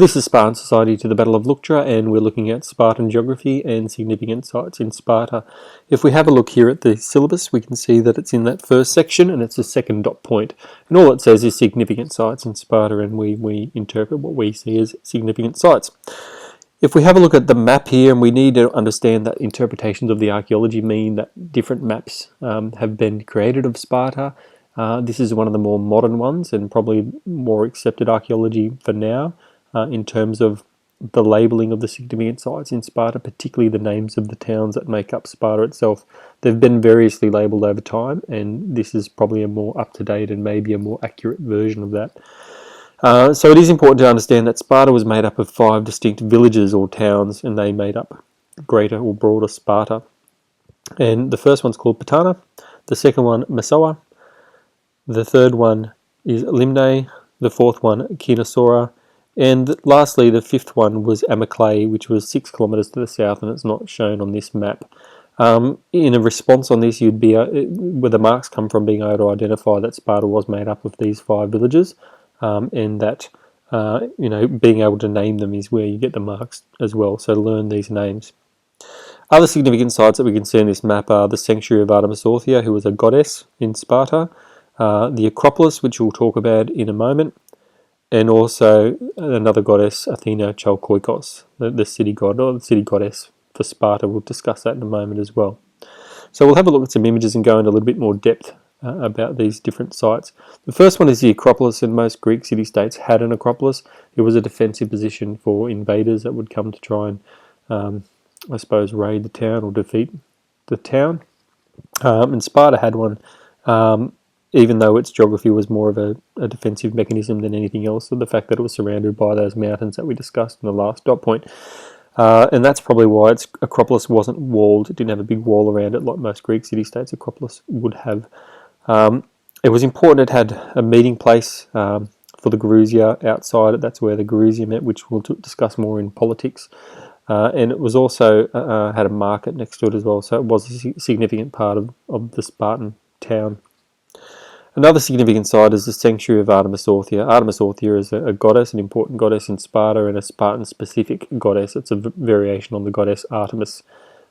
This is Spartan Society to the Battle of Leuctra, and we're looking at Spartan geography and significant sites in Sparta. If we have a look here at the syllabus, we can see that it's in that first section and it's the second dot point. And all it says is significant sites in Sparta, and we interpret what we see as significant sites. If we have a look at the map here, and we need to understand that interpretations of the archaeology mean that different maps have been created of Sparta. This is one of the more modern ones and probably more accepted archaeology for now. In terms of the labelling of the significant sites in Sparta, particularly the names of the towns that make up Sparta itself. They've been variously labelled over time, and this is probably a more up-to-date and maybe a more accurate version of that. So it is important to understand that Sparta was made up of 5 distinct villages or towns, and they made up greater or broader Sparta. And the first one's called Patana, the second one Massawa, the third one is Limne, the fourth one Kinasora, and lastly, the fifth one was Amyclae, which was 6 kilometres to the south, and it's not shown on this map. In a response on this, you'd be where the marks come from, being able to identify that Sparta was made up of these 5 villages, and that being able to name them is where you get the marks as well. So learn these names. Other significant sites that we can see in this map are the sanctuary of Artemis, who was a goddess in Sparta, the Acropolis, which we'll talk about in a moment, and also another goddess, Athena Chalkoikos, the city god or the city goddess for Sparta. We'll discuss that in a moment as well. So we'll have a look at some images and go into a little bit more depth about these different sites. The first one is the Acropolis, and most Greek city-states had an Acropolis. It was a defensive position for invaders that would come to try and, I suppose, raid the town or defeat the town. And Sparta had one. Even though its geography was more of a defensive mechanism than anything else, so the fact that it was surrounded by those mountains that we discussed in the last dot point. And that's probably why its Acropolis wasn't walled. It didn't have a big wall around it like most Greek city-states Acropolis would have. It was important it had a meeting place for the Gerousia outside it. That's where the Gerousia met, which we'll discuss more in politics. And it was also had a market next to it as well, so it was a significant part of the Spartan town. Another significant site is the sanctuary of Artemis. Artemis is a goddess, an important goddess in Sparta, and a Spartan-specific goddess. It's a variation on the goddess Artemis.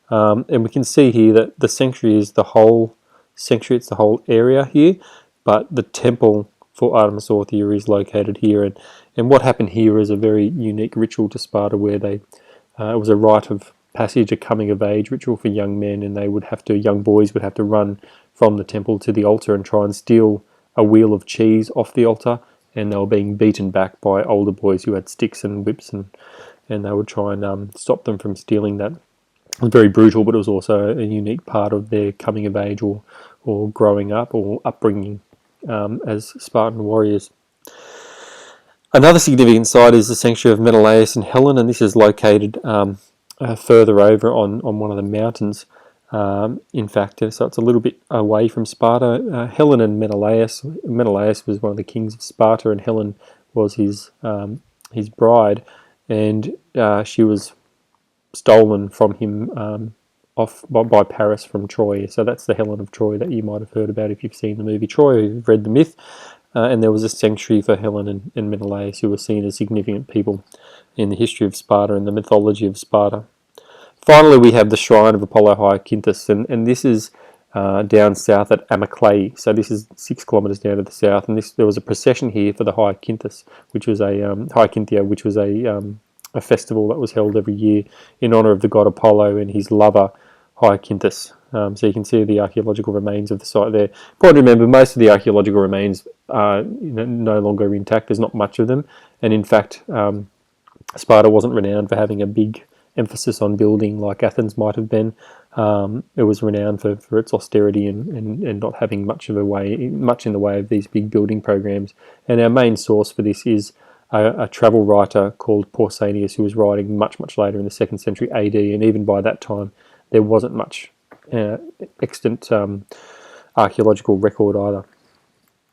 And we can see here that the sanctuary is the whole sanctuary, it's the whole area here, but the temple for Artemis is located here. And what happened here is a very unique ritual to Sparta, where it was a rite of passage, a coming of age ritual for young men, and young boys would have to run from the temple to the altar and try and steal a wheel of cheese off the altar, and they were being beaten back by older boys who had sticks and whips, and they would try and stop them from stealing that. It was very brutal, but it was also a unique part of their coming of age or growing up or upbringing as Spartan warriors. Another significant site is the sanctuary of Menelaus and Helen, and this is located further over on one of the mountains. In fact, so it's a little bit away from Sparta. Helen and Menelaus was one of the kings of Sparta, and Helen was his bride, and she was stolen from him by Paris from Troy. So that's the Helen of Troy that you might have heard about if you've seen the movie Troy, or you've read the myth. And there was a sanctuary for Helen and Menelaus, who were seen as significant people in the history of Sparta and the mythology of Sparta. Finally, we have the shrine of Apollo Hyacinthus, and this is down south at Amyclae. So this is 6 kilometres down to the south, and there was a procession here for the Hyacinthus, which was Hyacinthia, which was a festival that was held every year in honour of the god Apollo and his lover Hyacinthus. So you can see the archaeological remains of the site there. Important to remember, most of the archaeological remains are no longer intact. There's not much of them, and in fact, Sparta wasn't renowned for having a big emphasis on building like Athens might have been. It was renowned for its austerity and not having much in the way of these big building programs. And our main source for this is a travel writer called Pausanias, who was writing much later in the 2nd century AD, and even by that time there wasn't much extant archaeological record either.